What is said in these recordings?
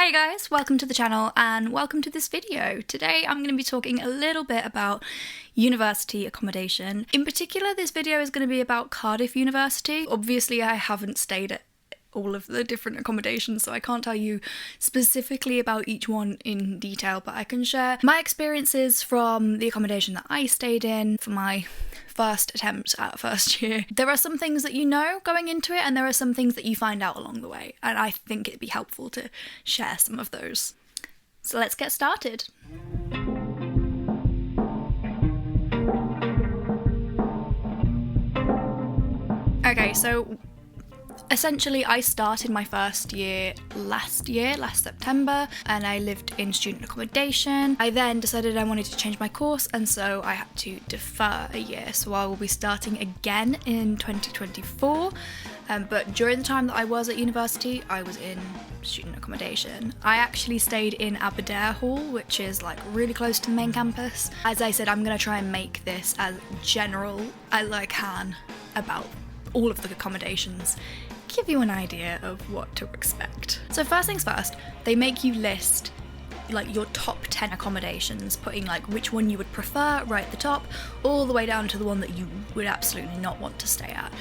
Hey guys, welcome to the channel and welcome to this video. Today I'm going to be talking a little bit about university accommodation. In particular, this video is going to be about Cardiff University. Obviously, I haven't stayed at all of the different accommodations, so I can't tell you specifically about each one in detail, but I can share my experiences from the accommodation that I stayed in for my first attempt at first year. There are some things that you know going into it, and there are some things that you find out along the way, and I think it'd be helpful to share some of those. So let's get started. Okay, so essentially, I started my first year last September, and I lived in student accommodation. I then decided I wanted to change my course, and so I had to defer a year. So I will be starting again in 2024. But during the time that I was at university, I was in student accommodation. I actually stayed in Aberdare Hall, which is like really close to the main campus. As I said, I'm going to try and make this as general as I can about all of the accommodations, give you an idea of what to expect. So first things first, they make you list like your top 10 accommodations, putting like which one you would prefer right at the top, all the way down to the one that you would absolutely not want to stay at.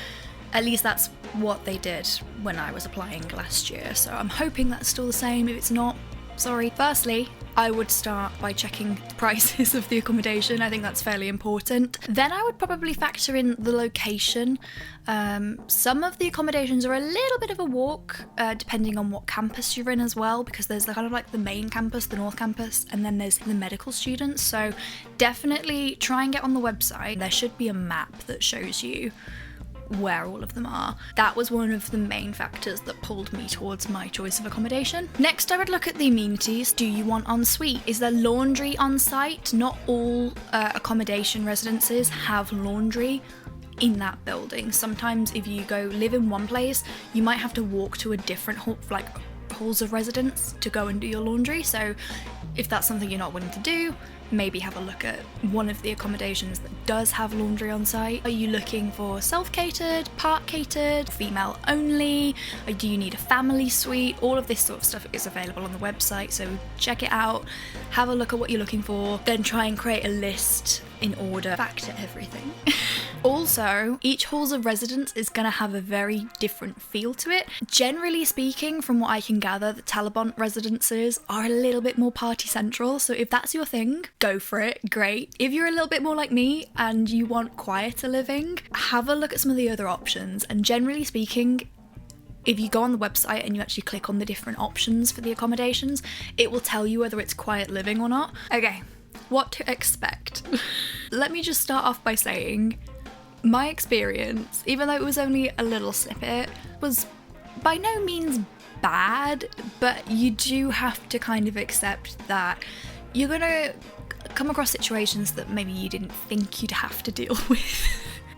At least that's what they did when I was applying last year, so I'm hoping that's still the same. If it's not, sorry. Firstly, I would start by checking the prices of the accommodation. I think that's fairly important. Then I would probably factor in the location. Some of the accommodations are a little bit of a walk, depending on what campus you're in as well, because there's kind of like the main campus, the North Campus, and then there's the medical students. So definitely try and get on the website. There should be a map that shows you where all of them are. That was one of the main factors that pulled me towards my choice of accommodation. Next, I would look at the amenities. Do you want ensuite? Is there laundry on site? Not all accommodation residences have laundry in that building. Sometimes if you go live in one place, you might have to walk to a different halls of residence to go and do your laundry. So if that's something you're not willing to do, maybe have a look at one of the accommodations that does have laundry on site. Are you looking for self-catered, part-catered, female only? Or do you need a family suite? All of this sort of stuff is available on the website, so check it out, have a look at what you're looking for, then try and create a list in order, factor everything. Also, each halls of residence is going to have a very different feel to it. Generally speaking, from what I can gather, the Taliban residences are a little bit more party central, so if that's your thing, go for it, great. If you're a little bit more like me and you want quieter living, have a look at some of the other options, and generally speaking, if you go on the website and you actually click on the different options for the accommodations, it will tell you whether it's quiet living or not. Okay, what to expect. Let me just start off by saying my experience, even though it was only a little snippet, was by no means bad, but you do have to kind of accept that you're gonna come across situations that maybe you didn't think you'd have to deal with.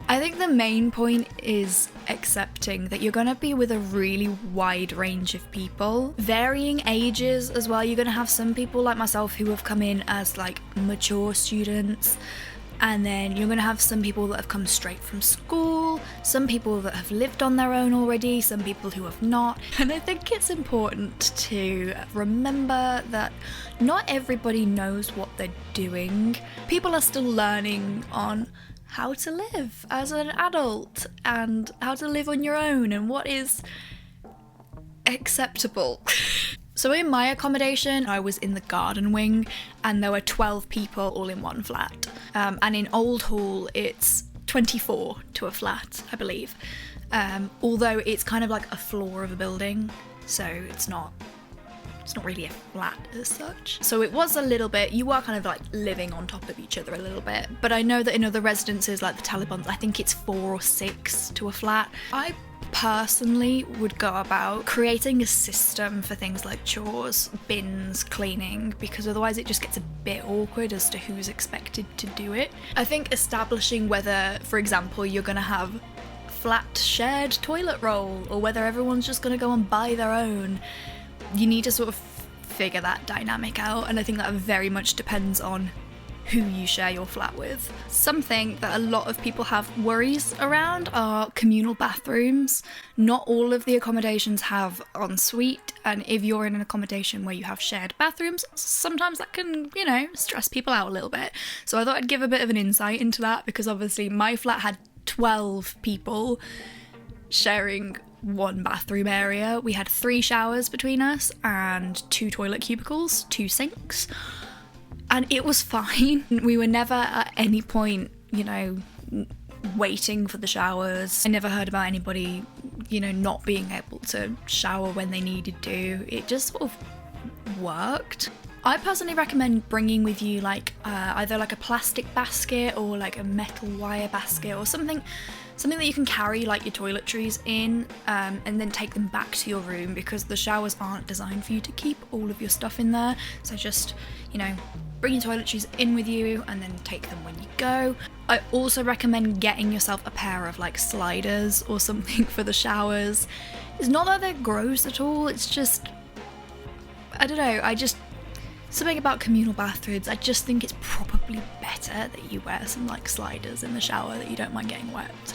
I think the main point is accepting that you're going to be with a really wide range of people, varying ages as well. You're going to have some people like myself who have come in as like mature students, and then you're going to have some people that have come straight from school, some people that have lived on their own already, some people who have not. And I think it's important to remember that not everybody knows what they're doing. People are still learning on how to live as an adult and how to live on your own and what is acceptable. So in my accommodation, I was in the garden wing, and there were 12 people all in one flat. And in Old Hall, it's 24 to a flat, I believe. Although it's kind of like a floor of a building, so it's not really a flat as such. So it was a little bit, you are kind of like living on top of each other a little bit. But I know that in other residences like the Taliban's, I think it's 4 or 6 to a flat. I personally would go about creating a system for things like chores, bins, cleaning, because otherwise it just gets a bit awkward as to who's expected to do it. I think establishing whether, for example, you're going to have flat shared toilet roll or whether everyone's just going to go and buy their own, you need to sort of figure that dynamic out, and I think that very much depends on who you share your flat with. Something that a lot of people have worries around are communal bathrooms. Not all of the accommodations have ensuite, and if you're in an accommodation where you have shared bathrooms, sometimes that can, stress people out a little bit. So I thought I'd give a bit of an insight into that, because obviously my flat had 12 people sharing one bathroom area. We had 3 showers between us and 2 toilet cubicles, 2 sinks. And it was fine. We were never at any point, waiting for the showers. I never heard about anybody, not being able to shower when they needed to. It just sort of worked. I personally recommend bringing with you either a plastic basket or a metal wire basket or something that you can carry your toiletries in, and then take them back to your room, because the showers aren't designed for you to keep all of your stuff in there. So just, bring your toiletries in with you and then take them when you go. I also recommend getting yourself a pair of sliders or something for the showers. It's not that they're gross at all, it's just, I don't know, something about communal bathrooms, I just think it's probably better that you wear some sliders in the shower that you don't mind getting wet. So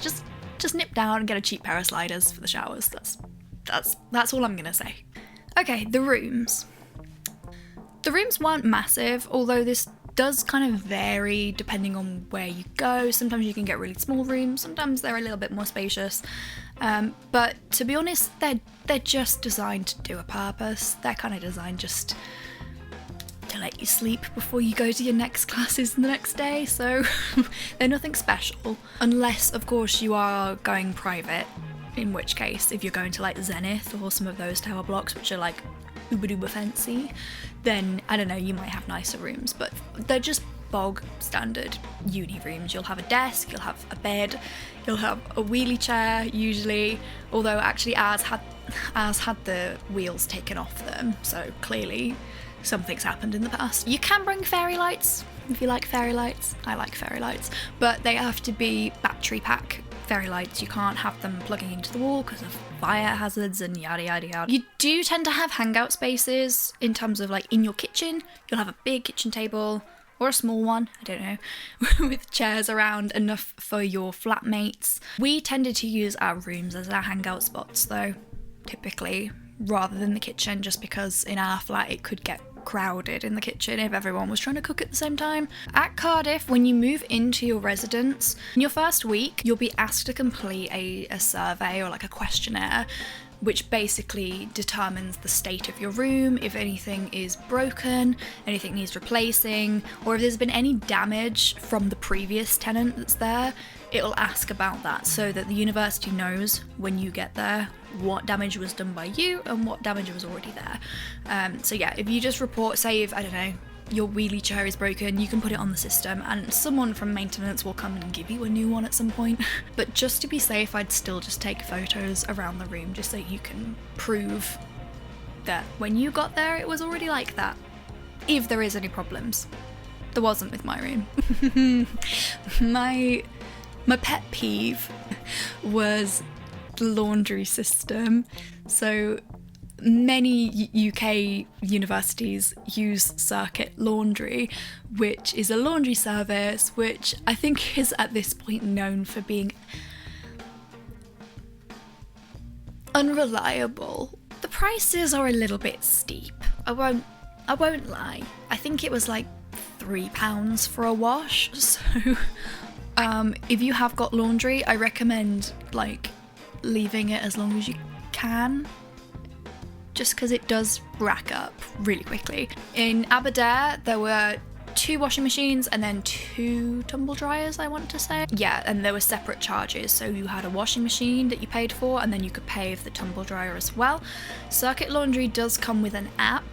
just nip down and get a cheap pair of sliders for the showers. That's all I'm gonna say. Okay, the rooms. The rooms weren't massive, although this does kind of vary depending on where you go. Sometimes you can get really small rooms, sometimes they're a little bit more spacious. But to be honest, they're just designed to do a purpose. They're kind of designed just to let you sleep before you go to your next classes the next day, so they're nothing special. Unless, of course, you are going private, in which case, if you're going to Zenith or some of those tower blocks, which are uber fancy, then I don't know, you might have nicer rooms, but they're just bog standard uni rooms. You'll have a desk, you'll have a bed, you'll have a wheelie chair usually, although actually ours had the wheels taken off them, so clearly something's happened in the past. You can bring fairy lights if you like fairy lights. I like fairy lights, but they have to be battery pack fairy lights. You can't have them plugging into the wall because of fire hazards and yada yada yada. You do tend to have hangout spaces in terms of in your kitchen. You'll have a big kitchen table or a small one, I don't know, with chairs around, enough for your flatmates. We tended to use our rooms as our hangout spots though, typically, rather than the kitchen, just because in our flat it could get crowded in the kitchen if everyone was trying to cook at the same time. At Cardiff, when you move into your residence, in your first week, you'll be asked to complete a survey or a questionnaire, which basically determines the state of your room, if anything is broken, anything needs replacing, or if there's been any damage from the previous tenant that's there. It'll ask about that so that the university knows when you get there what damage was done by you and what damage was already there. So yeah, if you just report, say if, I don't know, your wheelie chair is broken, you can put it on the system and someone from maintenance will come and give you a new one at some point. But just to be safe, I'd still just take photos around the room just so you can prove that when you got there it was already like that, if there is any problems. There wasn't with my room. My pet peeve was the laundry system. So many UK universities use Circuit Laundry, which is a laundry service which I think is at this point known for being unreliable. The prices are a little bit steep. I won't lie. I think it was £3 for a wash, so if you have got laundry, I recommend leaving it as long as you can, just because it does rack up really quickly. In Aberdare, there were 2 washing machines and then 2 tumble dryers, I want to say. Yeah, and there were separate charges, so you had a washing machine that you paid for and then you could pay for the tumble dryer as well. Circuit Laundry does come with an app.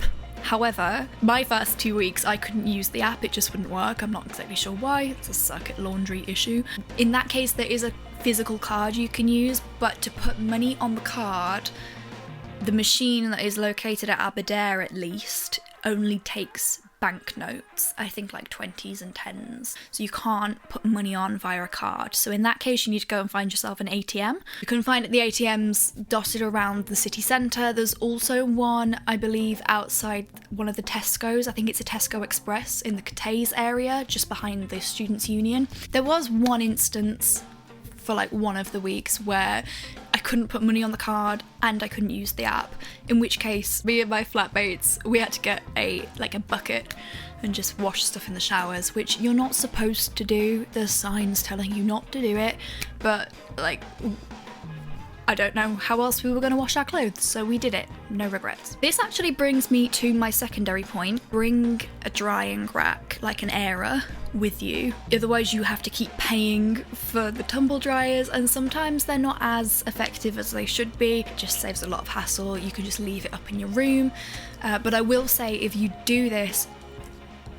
However, my first 2 weeks I couldn't use the app, it just wouldn't work. I'm not exactly sure why, it's a Circuit Laundry issue. In that case, there is a physical card you can use, but to put money on the card, the machine that is located at Aberdare at least only takes banknotes, I think like 20s and 10s. So you can't put money on via a card. So in that case, you need to go and find yourself an ATM. You can find the ATMs dotted around the city centre. There's also one, I believe, outside one of the Tesco's. I think it's a Tesco Express in the Cathays area, just behind the Students' Union. There was one instance for like one of the weeks where I couldn't put money on the card and I couldn't use the app, in which case me and my flatmates, we had to get a bucket and just wash stuff in the showers, which you're not supposed to do. There's signs telling you not to do it, but like, I don't know how else we were going to wash our clothes, so we did it. No regrets. This actually brings me to my secondary point. Bring a drying rack, like an airer, with you. Otherwise you have to keep paying for the tumble dryers, and sometimes they're not as effective as they should be. It just saves a lot of hassle. You can just leave it up in your room. But I will say, if you do this,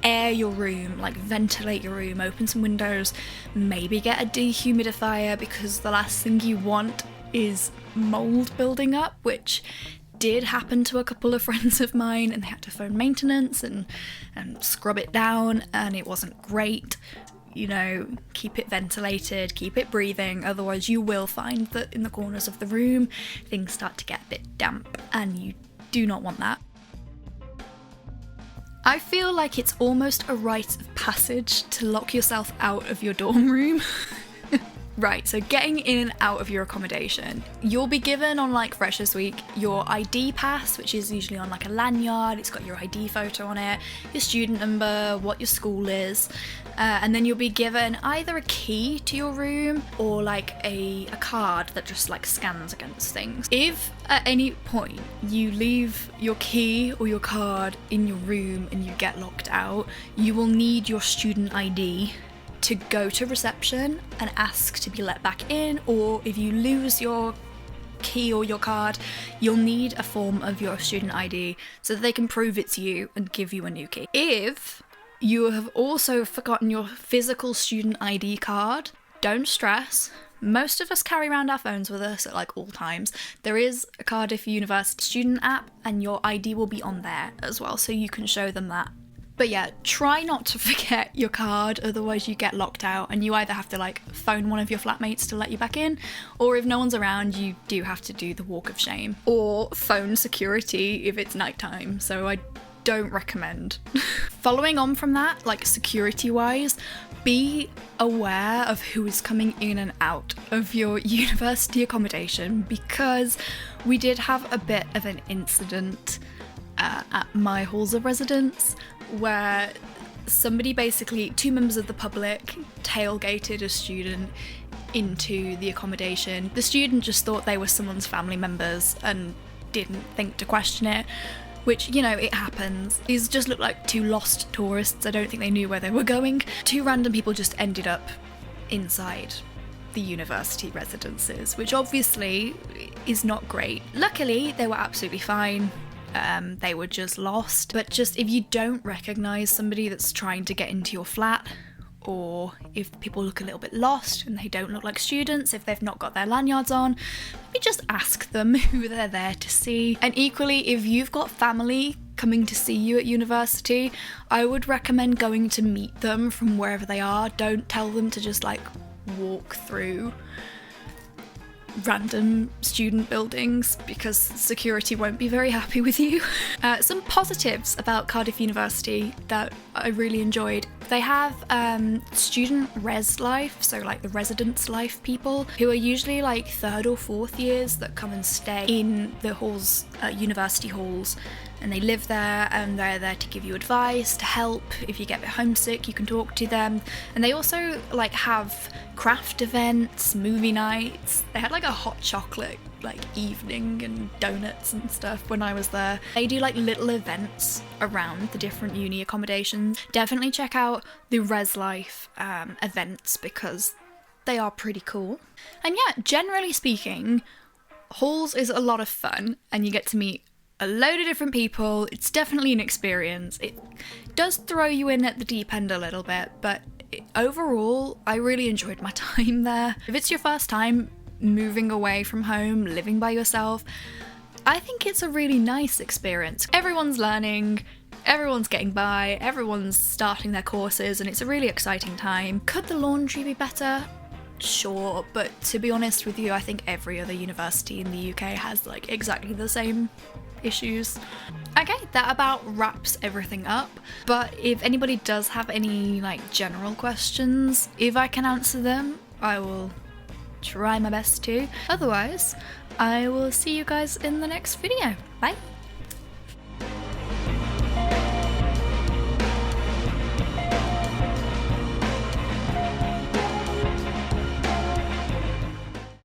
air your room, like ventilate your room, open some windows, maybe get a dehumidifier, because the last thing you want is mold building up, which did happen to a couple of friends of mine, and they had to phone maintenance and scrub it down, and it wasn't great. You know, keep it ventilated, keep it breathing, otherwise you will find that in the corners of the room things start to get a bit damp, and you do not want that. I feel like it's almost a rite of passage to lock yourself out of your dorm room. Right, so getting in and out of your accommodation. You'll be given on like Freshers Week your ID pass, which is usually on like a lanyard. It's got your ID photo on it, your student number, what your school is, and then you'll be given either a key to your room or like a card that just like scans against things. If at any point you leave your key or your card in your room and you get locked out, you will need your student ID to go to reception and ask to be let back in, or if you lose your key or your card, you'll need a form of your student ID so that they can prove it's you and give you a new key. If you have also forgotten your physical student ID card, don't stress. Most of us carry around our phones with us at like all times. There is a Cardiff University student app and your ID will be on there as well, so you can show them that. But yeah, try not to forget your card, otherwise you get locked out and you either have to like phone one of your flatmates to let you back in, or if no one's around, you do have to do the walk of shame, or phone security if it's nighttime, so I don't recommend. Following on from that, like security wise, be aware of who is coming in and out of your university accommodation, because we did have a bit of an incident at my halls of residence where somebody, basically two members of the public, tailgated a student into the accommodation. The student just thought they were someone's family members and didn't think to question it, which, you know, it happens. These just looked like two lost tourists. I don't think they knew where they were going. Two random people just ended up inside the university residences, which obviously is not great. Luckily, they were absolutely fine. They were just lost. But just if you don't recognise somebody that's trying to get into your flat, or if people look a little bit lost and they don't look like students, if they've not got their lanyards on, maybe just ask them who they're there to see. And equally, if you've got family coming to see you at university, I would recommend going to meet them from wherever they are. Don't tell them to just like walk through random student buildings, because security won't be very happy with you. Some positives about Cardiff University that I really enjoyed. They have student res life, so like the residence life people, who are usually like third or fourth years that come and stay in the halls, university halls, and they live there and they're there to give you advice, to help. If you get a bit homesick, you can talk to them. And they also like have craft events, movie nights. They had like a hot chocolate like evening and donuts and stuff when I was there. They do like little events around the different uni accommodations. Definitely check out the Res Life events, because they are pretty cool. And yeah, generally speaking, halls is a lot of fun and you get to meet a load of different people. It's definitely an experience. It does throw you in at the deep end a little bit, but overall, I really enjoyed my time there. If it's your first time moving away from home, living by yourself, I think it's a really nice experience. Everyone's learning, everyone's getting by, everyone's starting their courses, and it's a really exciting time. Could the laundry be better? Sure, but to be honest with you, I think every other university in the UK has like exactly the same issues. Okay, that about wraps everything up, but if anybody does have any like general questions, if I can answer them, I will try my best to. Otherwise, I will see you guys in the next video. Bye!